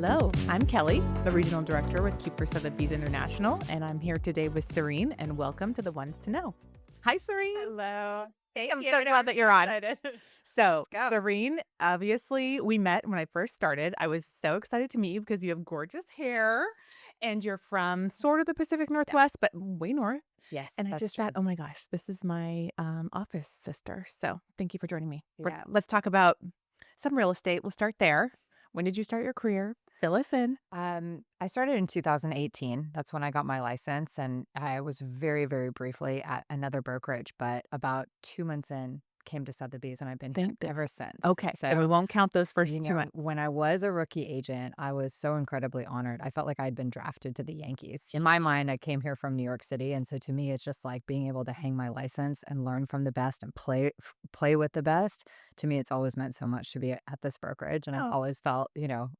Hello, I'm Kelly, the Regional Director with Kuper Sotheby's International, and I'm here today with Serene, and welcome to the Ones to Know. Hi, Serene. Hello. Hey, Thank I'm you. so glad that you're on. Excited. So, Go. Serene, obviously, we met when I first started. I was so excited to meet you because you have gorgeous hair and you're from sort of the Pacific Yeah. Northwest, but way north. Yes, And I that's just true. thought, oh my gosh, this is my office sister. So, thank you for joining me. Yeah. Let's talk about some real estate. We'll start there. When did you start your career? Fill us in. I started in 2018. That's when I got my license, and I was very, very briefly at another brokerage, but about 2 months in, came to Sotheby's, and I've been here Thank ever since. Okay, then we So, won't count those first 2 months. when I was a rookie agent, I was so incredibly honored. I felt like I'd been drafted to the Yankees. In my mind, I came here from New York City, and so to me, it's just like being able to hang my license and learn from the best and play with the best. To me, it's always meant so much to be at this brokerage, and I've Oh, always felt,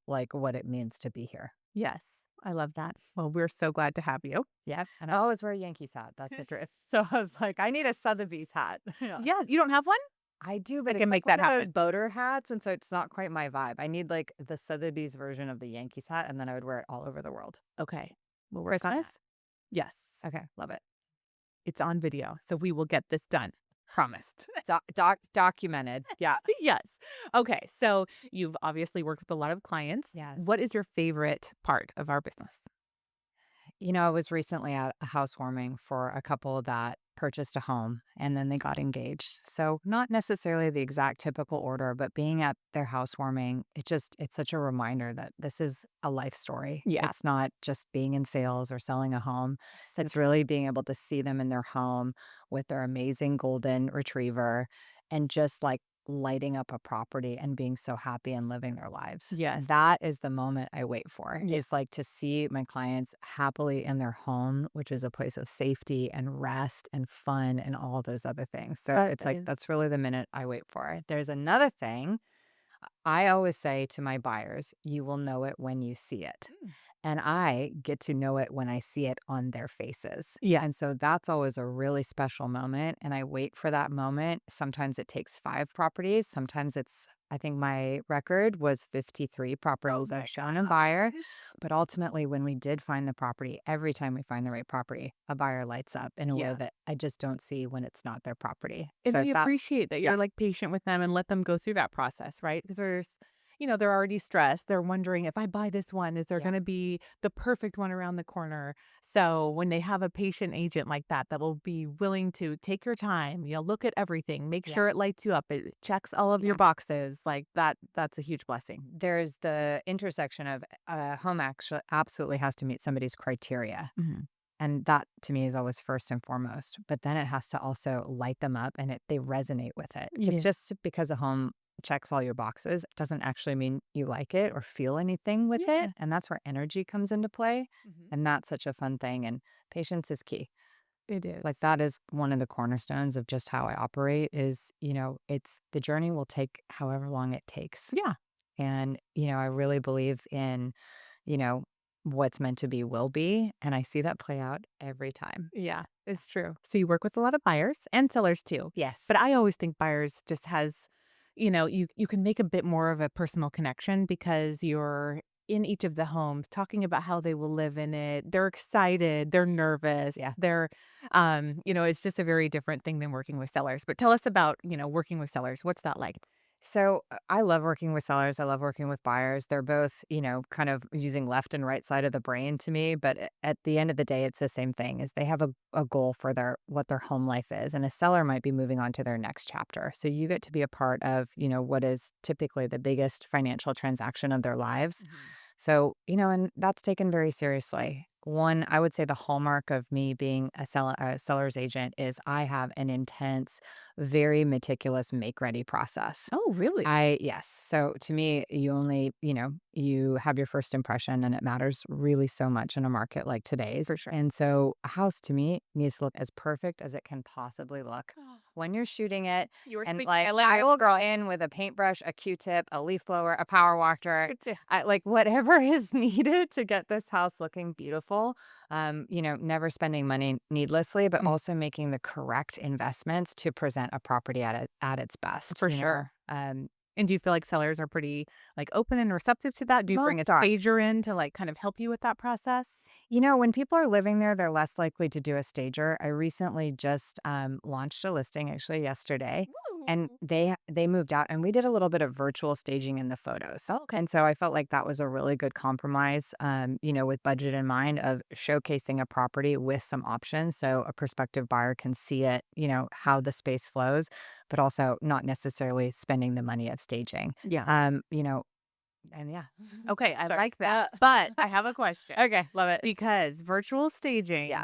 like what it means to be here. yes, I love that. Well, we're so glad to have you. Yeah, and I always wear a Yankees hat. That's the truth. So I was like, I need a Sotheby's hat. Yeah. Yeah, you don't have one? I do, I but can it's make like that one of those happen. boater hats, and so it's not quite my vibe. I need like the Sotheby's version of the Yankees hat, and then I would wear it all over the world. Okay, we'll work on that. Christmas? Yes, Okay, love it. it's on video, so we will get this done. Promised. Documented. Yeah. Yes. Okay, so you've obviously worked with a lot of clients. Yes. What is your favorite part of our business? I was recently at a housewarming for a couple that purchased a home and then they got engaged. So not necessarily the exact typical order, but being at their housewarming, it's such a reminder that this is a life story. Yeah. It's not just being in sales or selling a home. So It's really being able to see them in their home with their amazing golden retriever and just like lighting up a property and being so happy and living their lives. yes. That is the moment I wait for, Yeah. is like to see my clients happily in their home, which is a place of safety and rest and fun and all those other things. So That it's like is that's really the minute I wait for. There's another thing I always say to my buyers, you will know it when you see it. Mm. And I get to know it when I see it on their faces. Yeah. And so that's always a really special moment. And I wait for that moment. Sometimes it takes 5 properties. Sometimes I think my record was 53 Oh properties my I've shown a buyer. gosh. But ultimately, when we did find the property, every time we find the right property, a buyer lights up in a way Yeah. that I just don't see when it's not their property. And So they that's, appreciate that yeah, you're, like, patient with them and let them go through that process, right? Because they're already stressed. They're wondering, "If I buy this one, is there yeah, gonna be the perfect one around the corner?" So, when they have a patient agent like that will be willing to take your time, look at everything, make yeah. sure it lights you up, it checks all of your Yeah. boxes, like, that's a huge blessing. There's the intersection of a home actually absolutely has to meet somebody's criteria. Mhm. And that to me is always first and foremost. But then it has to also light them up and they resonate with it. Because Yeah. just because a home checks all your boxes doesn't actually mean you like it or feel anything with Yeah. it. And that's where energy comes into play. Mhm. And that's such a fun thing. And patience is key. It Like is. that is one of the cornerstones of just how I operate is, it's the journey will take however long it takes. Yeah. And, I really believe in, you know, what's meant to be will be. And I see that play out every time. Yeah, it's true. So you work with a lot of buyers and sellers too. Yes. But I always think buyers just you can make a bit more of a personal connection because you're in each of the homes talking about how they will live in it. They're excited, they're nervous, Yeah. it's just a very different thing than working with sellers. But tell us about, working with sellers. What's that like? So I love working with sellers. I love working with buyers. They're both, kind of using left and right side of the brain to me. But at the end of the day, it's the same thing is they have a goal for what their home life is. And a seller might be moving on to their next chapter. So you get to be a part of, what is typically the biggest financial transaction of their lives. Mhm. So, and that's taken very seriously. One, I would say the hallmark of me being a seller's agent is I have an intense, very meticulous make ready process. Oh, really? Yes. So to me, you have your first impression and it matters really so much in a market like today's. For sure. And so a house to me needs to look as perfect as it can possibly look when you're shooting it. You were And speaking like my I language. will go in with a paintbrush, a Q-tip, a leaf blower, a power washer, Good to- like whatever is needed to get this house looking beautiful. Never spending money needlessly, but Mm, also making the correct investments to present a property at its best. for sure. And do you feel like sellers are pretty, like, open and receptive to that? Do you bring a Most are. stager in to, like, kind of help you with that process? When people are living there, they're less likely to do a stager. I recently just launched a listing actually yesterday, and Woo. they moved out, and we did a little bit of virtual staging in the photos. Oh, okay. And so I felt like that was a really good compromise, with budget in mind of showcasing a property with some options, so a prospective buyer can see it, how the space flows, but also not necessarily spending the money of staging. Yeah. Um, you know, and yeah. Okay, I Sorry. like that. But I have a question. Okay, love it. Because virtual Yeah. staging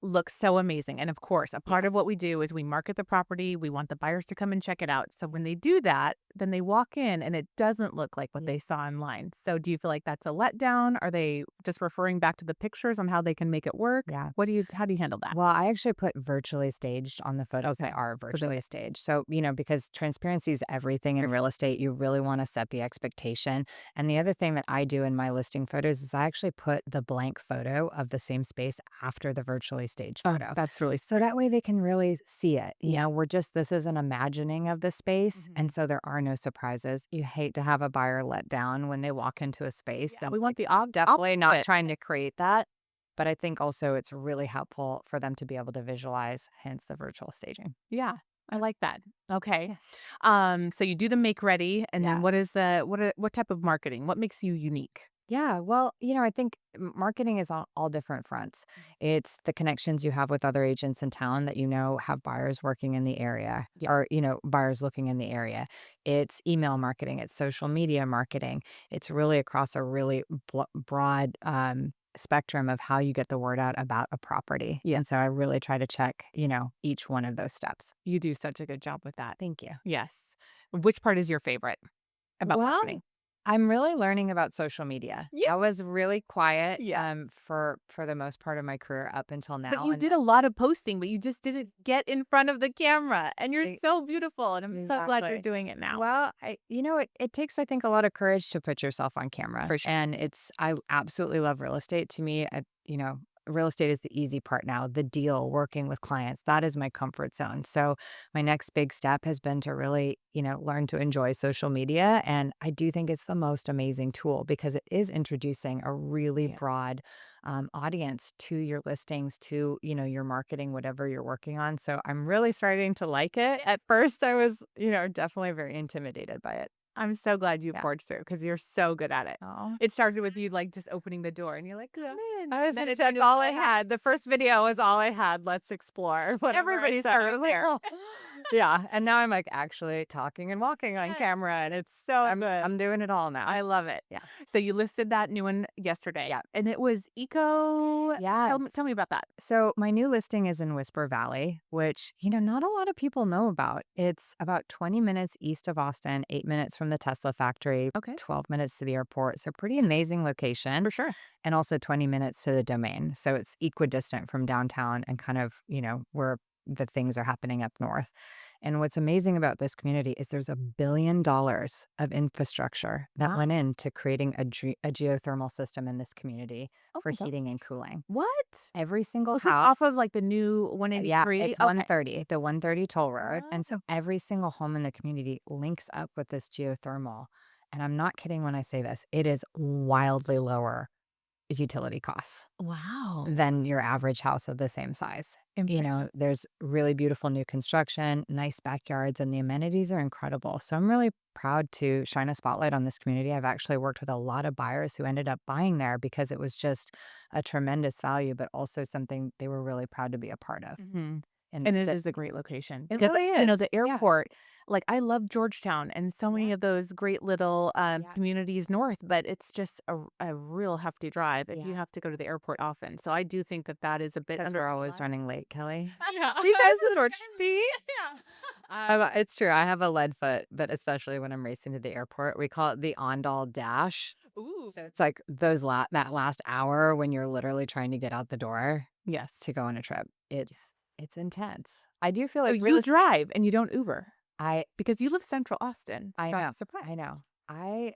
looks so amazing. And of course, a part Yeah. of what we do is we market the property. We want the buyers to come and check it out. So when they do that, then they walk in and it doesn't look like what Yeah. they saw online. So do you feel like that's a letdown? Are they just referring back to the pictures on how they can make it work? Yeah. How do you handle that? Well, I actually put virtually staged on the photos that Okay. are So they virtually staged. So, because transparency is everything in real estate, you really want to set the expectation. And the other thing that I do in my listing photos is I actually put the blank photo of the same space after the virtually staged Oh, photo. that's really So that way they can really see it. yeah. This is an imagining of the space. Mhm. And so there are no surprises. You hate to have a buyer let down when they walk into a space. Yeah, we want the Definitely not opposite. trying to create that. But I think also it's really helpful for them to be able to visualize, hence the virtual staging. Yeah, I Yeah. like that. Okay. Yeah. So you do the make ready, and then Yes. what type of marketing? What makes you unique? Yeah. Well, I think marketing is on all different fronts. It's the connections you have with other agents in town that have buyers working in the area Yeah. or, buyers looking in the area. It's email marketing, it's social media marketing. It's really across a really broad spectrum of how you get the word out about a property. Yeah. And so I really try to check, each one of those steps. You do such a good job with that. Thank you. Yes. Which part is your favorite about Well, marketing? I'm really learning about social media. Yeah. I was really quiet Yeah. for the most part of my career up until But now. you And did a lot of posting, but you just didn't get in front of the camera, and you're e- so beautiful, and I'm so glad you're exactly. doing it now. Well, it takes, I think, a lot of courage to put yourself on camera. For sure. And I absolutely love real estate. To me, real estate is the easy part now, the deal, working with clients. That is my comfort zone. So my next big step has been to really, learn to enjoy social media. And I do think it's the most amazing tool because it is introducing a really Yeah. broad audience to your listings, to, your marketing, whatever you're working on. So I'm really starting to like it. At first, I was, definitely very intimidated by it. I'm so glad you Yeah. forged through because you're so good at it. Oh, It started with you, like, just opening the door, and you're like, "Come in." Then it turned that's into all I like, had. The first video was all I had. Let's explore. Whatever I everybody said, I was started like, there. oh, yeah. And now I'm like actually talking and walking on camera, and So I'm good. I'm doing it all now. I love it. Yeah. So you listed that new one yesterday, Yeah. and it was eco. Yeah. Tell me about that. So my new listing is in Whisper Valley, which, not a lot of people know about. It's about 20 minutes east of Austin, 8 minutes from the Tesla factory, Okay. 12 minutes to the airport. So pretty amazing location. For sure. And also 20 minutes to the Domain. So it's equidistant from downtown and kind of, where the things are happening up north. And what's amazing about this community is there's $1 billion of infrastructure that Wow. went into creating a geothermal system in this community Oh for my god. heating and cooling. What? Every single Was it house. off of, like, the new Yeah, 183? it's Okay. 130, the 130 toll road. And Oh. so every single home in the community links up with this geothermal. And I'm not kidding when I say this, it is wildly lower utility costs Wow. than your average house of the same size. Impressive. There's really beautiful new construction, nice backyards, and the amenities are incredible. So I'm really proud to shine a spotlight on this community. I've actually worked with a lot of buyers who ended up buying there because it was just a tremendous value, but also something they were really proud to be a part of. Mhm. And And it's it just, is a great location it because, really is. the Yeah. airport, like, I love Georgetown and so many Yeah. of those great little, Yeah. communities north, but it's just a real hefty drive if you Yeah. have to go to the airport often. So I do think that that is a bit Because under. we're always running late, Kelly. Yeah. Do you guys sort be? Yeah. It's true. I have a lead foot, but especially when I'm racing to the airport, we call it the Aandahl dash. Ooh. So it's like that last hour when you're literally trying to get out the door Yes. to go on a trip. It's intense. I do feel So like you drive and you don't Uber I because you live Central Austin, I so know. I'm surprised. I know. I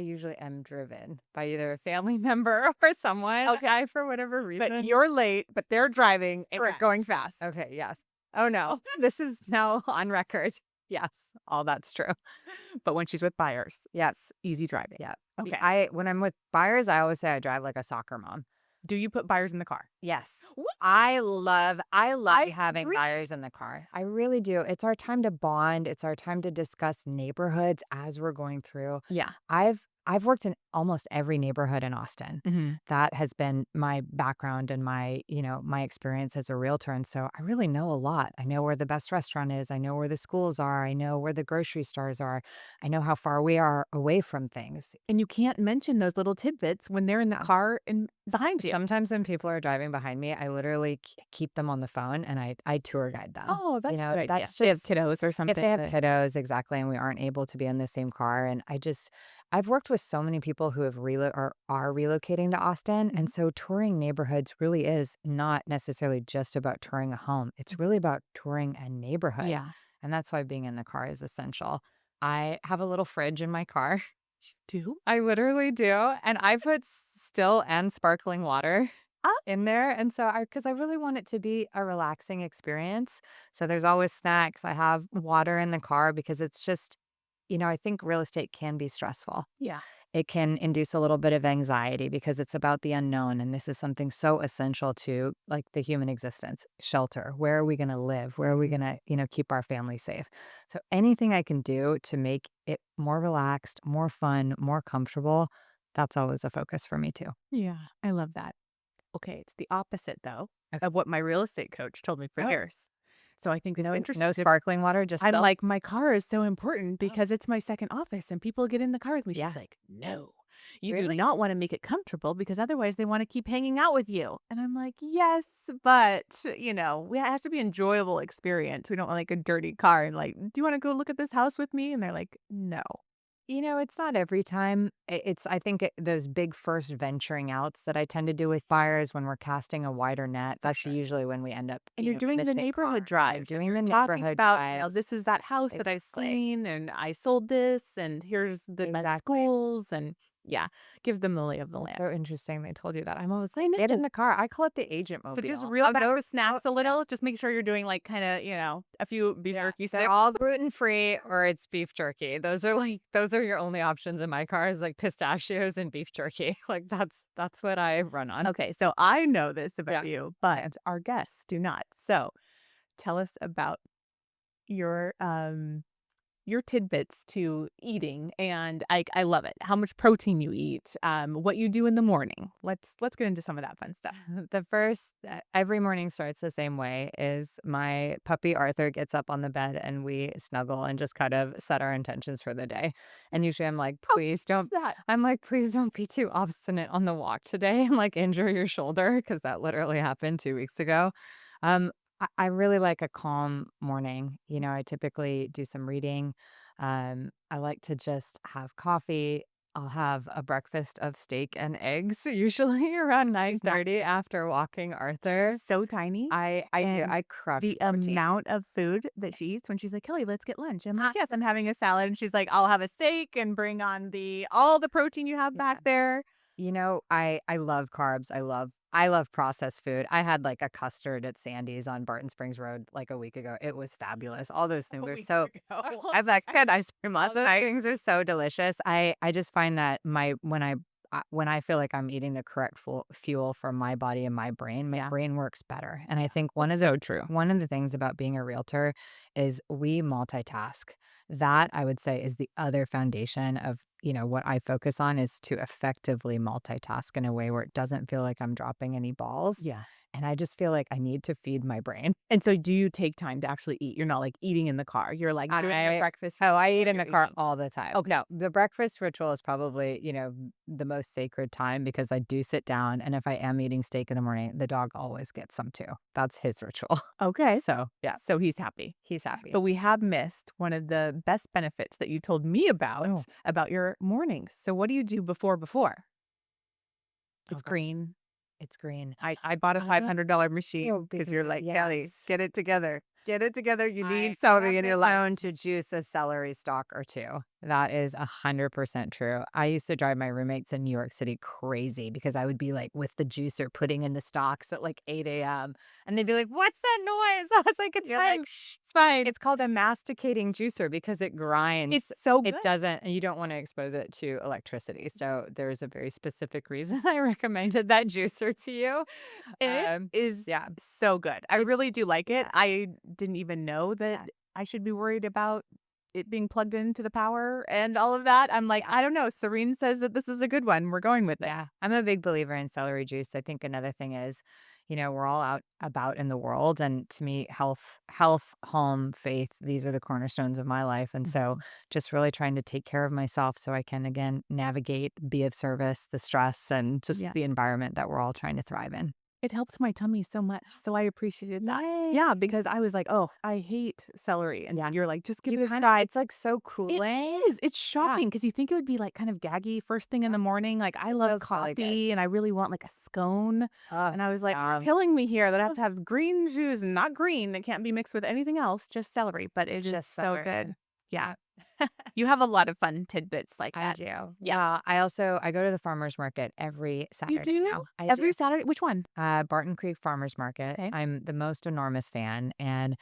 usually am driven by either a family member or someone. Okay. For whatever But reason. you're late, but they're driving and we're Correct. going fast. Okay, yes. Oh no. This is now on record. Yes, all that's true. But when she's with buyers, Yeah, it's easy driving. yeah. Okay. When I'm with buyers, I always say I drive like a soccer mom. Do you put buyers in the car? Yes. What? I love I having agree. buyers in the car. I really do. It's our time to bond. It's our time to discuss neighborhoods as we're going through. Yeah. I've worked in almost every neighborhood in Austin. Mhm. That has been my background and my experience as a realtor. And so I really know a lot. I know where the best restaurant is. I know where the schools are. I know where the grocery stores are. I know how far we are away from things. And you can't mention those little tidbits when they're in the Yeah. car and S behind you. Sometimes when people are driving behind me, I literally keep them on the phone and I tour guide them. Oh, that's a good idea. That's They have just kiddos or if something they have that kiddos, exactly, and we aren't able to be in the same car, and I've worked with so many people who have or are relocating to Austin, Mhm. and so touring neighborhoods really is not necessarily just about touring a home. It's really about touring a neighborhood, Yeah. and that's why being in the car is essential. I have a little fridge in my car. Do? I literally do, and I put still and sparkling water Ah, in there, and so because I really want it to be a relaxing experience, so there's always snacks. I have water in the car because it's just I think real estate can be stressful. yeah. It can induce a little bit of anxiety because it's about the unknown, and this is something so essential to, like, the human existence. Shelter. Where are we gonna live? Where are we gonna, keep our family safe? So anything I can do to make it more relaxed, more fun, more comfortable, that's always a focus for me too. Yeah, I love that. Okay, it's the opposite though Ok of what my real estate coach told me for Oh, years. So I think it's no interesting to sparkling water, just I'm still? like, "My car is so important Oh, because it's my second office and people get in the car with me." She's yeah. like, "No, you do Really? not wanna make it comfortable because otherwise they wanna keep hanging out with you." And I'm like, "Yes, but, it has to be enjoyable experience. We don't want, like, a dirty car and like, 'Do you wanna go look at this house with me?'" And they're like, "No." It's not every time. I think those big first venturing outs that I tend to do with fires when we're casting a wider net, For that's sure. usually when we end up, And you're doing the missing neighborhood cars. You're drives, and doing you're the talking neighborhood about, drives. this is that house that I've Exactly. seen, and I sold this, and here's the best Exactly. schools, and yeah, gives them the lay of the That's land. so interesting they told you that. I'm always I like, "Get in know. the car." I call it the agent So just mobile. reel I'll back go the oh, snacks a yeah. little, just make sure you're doing, like, kinda, a few beef Yeah, jerky they're sticks. all gluten-free or it's beef jerky. Those are your only options in my car is, like, pistachios and beef jerky. Like, that's what I run on. Okay, so I know this about Yeah. you, Okay. but our guests do not. So tell us about your, your tidbits to eating, and I love it. How much protein you eat, what you do in the morning. Let's get into some of that fun stuff. Every morning starts the same way is my puppy Arthur gets up on the bed and we snuggle and just kind of set our intentions for the day. And usually How cute is that? I'm like, please don't be too obstinate on the walk today and like injure your shoulder because that literally happened 2 weeks ago. I really like a calm morning. I typically do some reading. I like to just have coffee. I'll have a breakfast of steak and eggs, usually around She's not 9:30 after walking she's Arthur. so tiny, I do, and I crush the protein. amount of food that she eats when she's like, "Kelly, let's get lunch." I'm like, "Yes, I'm having a salad." And she's like, "I'll have a steak and bring on the all the protein you have Yeah. back there." I love carbs. I love processed food. I had, like, a custard at Sandy's on Barton Springs Road, like, a week ago. It was fabulous. All those things A are week so ago. I had ice cream All last those night. things Things are so delicious. I just find that my when I feel like I'm eating the correct fuel for my body and my yeah, brain works better, and I yeah. think That's so true. one of the things about being a realtor is we multitask. That, I would say, is the other foundation of, what I focus on is to effectively multitask in a way where it doesn't feel like I'm dropping any balls, Yeah. and I just feel like I need to feed my brain. And so do you take time to actually eat? You're not, like, eating in the car. You're, like, doing your breakfast I eat while in you're the car eating. all the time. Okay. No, the breakfast ritual is probably, the most sacred time because I do sit down, and if I am eating steak in the morning, the dog always gets some too. That's his ritual. Okay. So, yeah, So he's happy. he's happy. But we have missed one of the best benefits that you told me Oh, about your mornings. So what do you do before? It's okay. green. It's green. I bought a Uh, $500 machine because because you're like, "Kelly, yes. get it together. Get it together. You I need celery have in been your life." known to juice a celery stalk or 2. That is 100% true. I used to drive my roommates in New York City crazy because I would be like with the juicer putting in the stocks at like 8 a.m. and they'd be like, "What's that noise?" I was like, "It's You're fine. like, "Shh, it's fine." It's called a masticating juicer because it It's grinds. so It good. doesn't, and you don't want to expose it to electricity. So there's a very specific reason I recommended that juicer to you. It is Yeah, so good. I it's really do like it. yeah, I didn't even know that yeah, I should be worried about it being plugged into the power and all of that. I'm like, yeah. I don't know. Serene says that this is a good one. We're going with it. Yeah, I'm a big believer in celery juice. I think another thing is, we're all out about in the world, and to me, health, home, faith, these are the cornerstones of my life. And so Mhm. just really trying to take care of myself so I can again navigate, be of service, the stress and just Yeah. the environment that we're all trying to thrive in. It helped my tummy so much, so I appreciated that. Yay. Yeah, because I was like, "Oh, I hate celery," and Yeah. you're like, "Just give You it a kind of try." it's like so It cooling. is, it's Yeah. shocking because you think it would be, like, kind of gaggy first thing in Yeah. the morning, like, I It love feels really good. coffee and I really want, like, a scone, Oh, and I was like, "You're yum. killing me here that I have to have green juice, and not green, it can't be mixed with anything else, just celery," but it is Just so celery. good. Yeah. Yeah. You have a lot of fun tidbits like I that. do. Yeah. Yeah. I go to the farmer's market every You Saturday do? now. I do. Every Saturday? Which one? Barton Creek Farmers Market. Okay. I'm the most enormous fan, and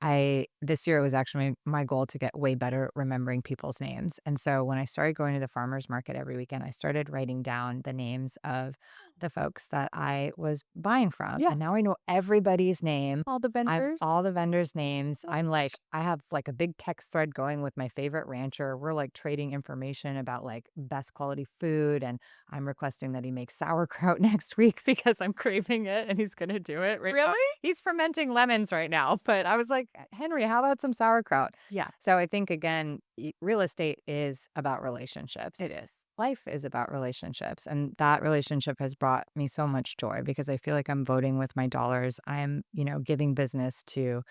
I this year it was actually my goal to get way better at remembering people's names. And so when I started going to the farmers market every weekend, I started writing down the names of the folks that I was buying from, Yeah. and now I know everybody's name. All the I'm vendors? all the vendors' names. Oh I'm like, gosh. I have like a big text thread going with my favorite rancher. We're like trading information about like best quality food, and I'm requesting that he make sauerkraut next week because I'm craving it and he's gonna do it right now. Really? He's fermenting lemons right now, but I was like, Henry, how about some sauerkraut? Yeah, So I think again, real estate is about relationships. it is. Life is about relationships. And that relationship has brought me so much joy because I feel like I'm voting with my dollars. I'm, giving business to,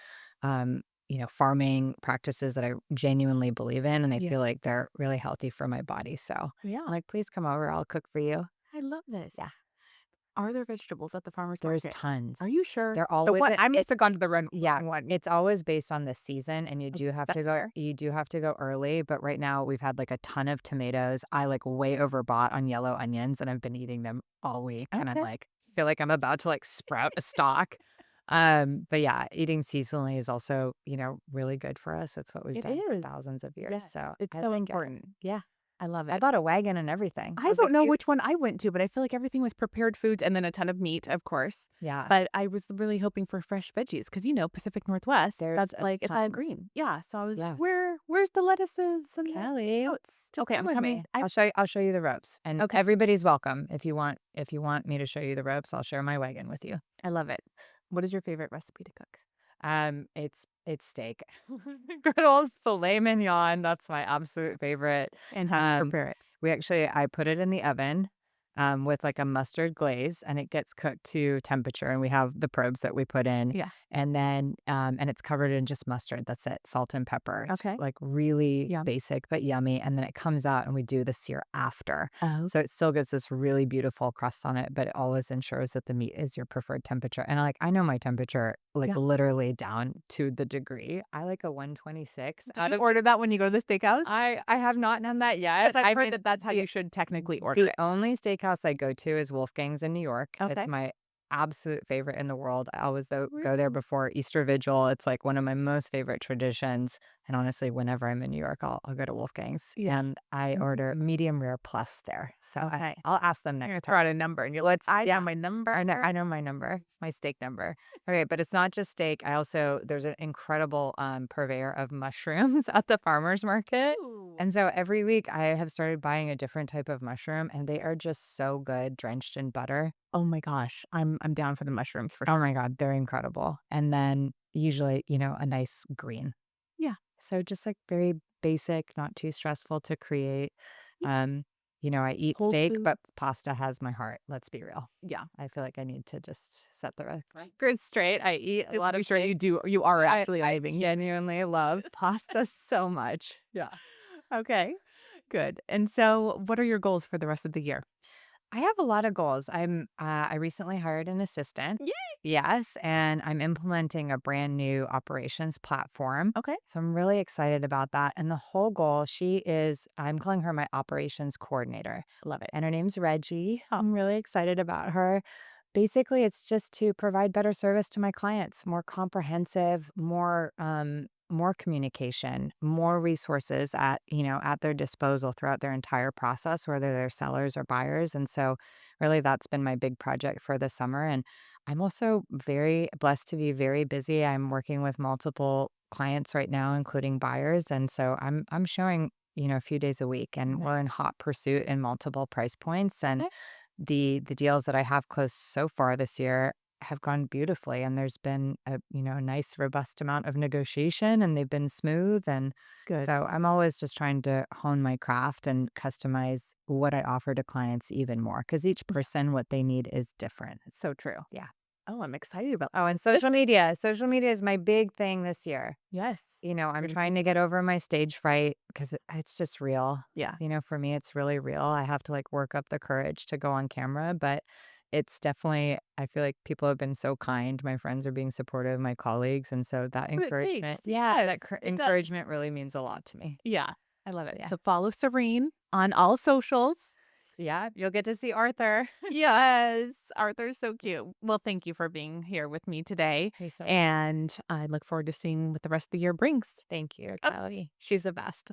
um, farming practices that I genuinely believe in. And I Yeah. feel like they're really healthy for my body. So I'm Yeah. like, please come over. I'll cook for you. I love this. Yeah. Are there vegetables at the farmer's There's market? tons. Are you sure? They're The always one I it must have gone to the yeah, wrong one. it's always based on the season, and Okay, that's fair. you do have to go early, but right now we've had, like, a ton of tomatoes. I, like, way overbought on yellow onions, and I've been eating them all week, and I'm Okay. like, feel like I'm about to, like, sprout a stalk. But yeah, eating seasonally is also, really good for us. It's what we've It done for is. thousands of years, Yes. so It's I so like it. important. Yeah. I love I it. bought a wagon and everything. I Was it don't know you? which one I went to, but I feel like everything was prepared foods and then a ton of meat, of course. Yeah. But I was really hoping for fresh veggies because, Pacific Northwest, There's that's a like it's all ton. green. Yeah. So I was like, Yeah. where's the lettuces and the Kelly, sprouts? just Okay, come I'm with coming. me. I'll show you the ropes, and Okay. everybody's welcome. If you want me to show you the ropes, I'll share my wagon with you. I love it. What is your favorite recipe to cook? It's steak. Good old filet mignon, that's my absolute favorite. And how do you Um, prepare it? I put it in the oven, with, like, a mustard glaze, and it gets cooked to temperature, and we have the probes that we put in, Yeah. and then, and it's covered in just mustard, that's it, salt and pepper. It's, Okay. like, really Yum. basic but yummy, and then it comes out, and we do the sear after. Oh. So it still gets this really beautiful crust on it, but it always ensures that the meat is your preferred temperature, and, I know my temperature, like, Yeah. literally down to the degree. I like a 126 Do out you of order that when you go to the steakhouse? I have not done that yet. Because I've I've heard been that that's how the you should technically order the it. only steakhouse I go to is Wolfgang's in New York. It's Okay. my absolute favorite in the world. I always go there Really? before Easter Vigil. It's like one of my most favorite traditions. And honestly, whenever I'm in New York, I'll go to Wolfgang's Yeah. and I Mhm. order medium rare plus there. So Okay. I'll ask them You're gonna next time. throw out a number and you're like, "I know Yeah. my number." I know my number, my steak number. Okay, but it's not just steak. There's an incredible purveyor of mushrooms at the farmer's market. Ooh. And so every week I have started buying a different type of mushroom and they are just so good drenched in butter. Oh my gosh. I'm down for the mushrooms for Oh sure. my God, they're incredible. And then usually, a nice green. Yeah. So just like very basic, not too stressful to create. Yeah. Um, I eat Whole steak, food. but pasta has my heart. Let's be real. Yeah. I feel like I need to just set the record straight. I eat a Just lot to be of sure steak. you are I actually I living. genuinely love pasta so much. Yeah. Okay. Good. And so what are your goals for the rest of the year? I have a lot of goals. I recently hired an assistant. Yay! Yes, and I'm implementing a brand new operations platform. Okay. So I'm really excited about that. And the whole goal, I'm calling her my operations coordinator. Love it. And her name's Reggie. I'm really excited about her. Basically, it's just to provide better service to my clients, more comprehensive, more communication, more resources at their disposal throughout their entire process, whether they're sellers or buyers. And so really that's been my big project for the summer. And I'm also very blessed to be very busy. I'm working with multiple clients right now, including buyers. And so I'm showing, a few days a week, and we're in Nice. hot pursuit in multiple price points. And Okay. the deals that I have closed so far this year have gone beautifully, and there's been a nice robust amount of negotiation, and they've been smooth. And Good. so I'm always just trying to hone my craft and customize what I offer to clients even more, because each Yeah. person, what they need is different. So true. Yeah. Oh, I'm excited about Oh, and this. social media is my big thing this year. Yes. I'm You're gonna keep trying to get over my stage fright, because it's just real. yeah. For me, it's really real. I have to like work up the courage to go on camera, but it's definitely, I feel like people have been so kind. My friends are being supportive, my colleagues. And so that What it encouragement, takes. yeah, Yes, it does. encouragement really means a lot to me. Yeah. I love it. Yeah. So follow Serene on all socials. Yeah. You'll get to see Arthur. Yes, Arthur's so cute. Well, thank you for being here with me today, You're so and I look forward to seeing what the rest of the year brings. Thank you, Oh, Kelly. She's the best.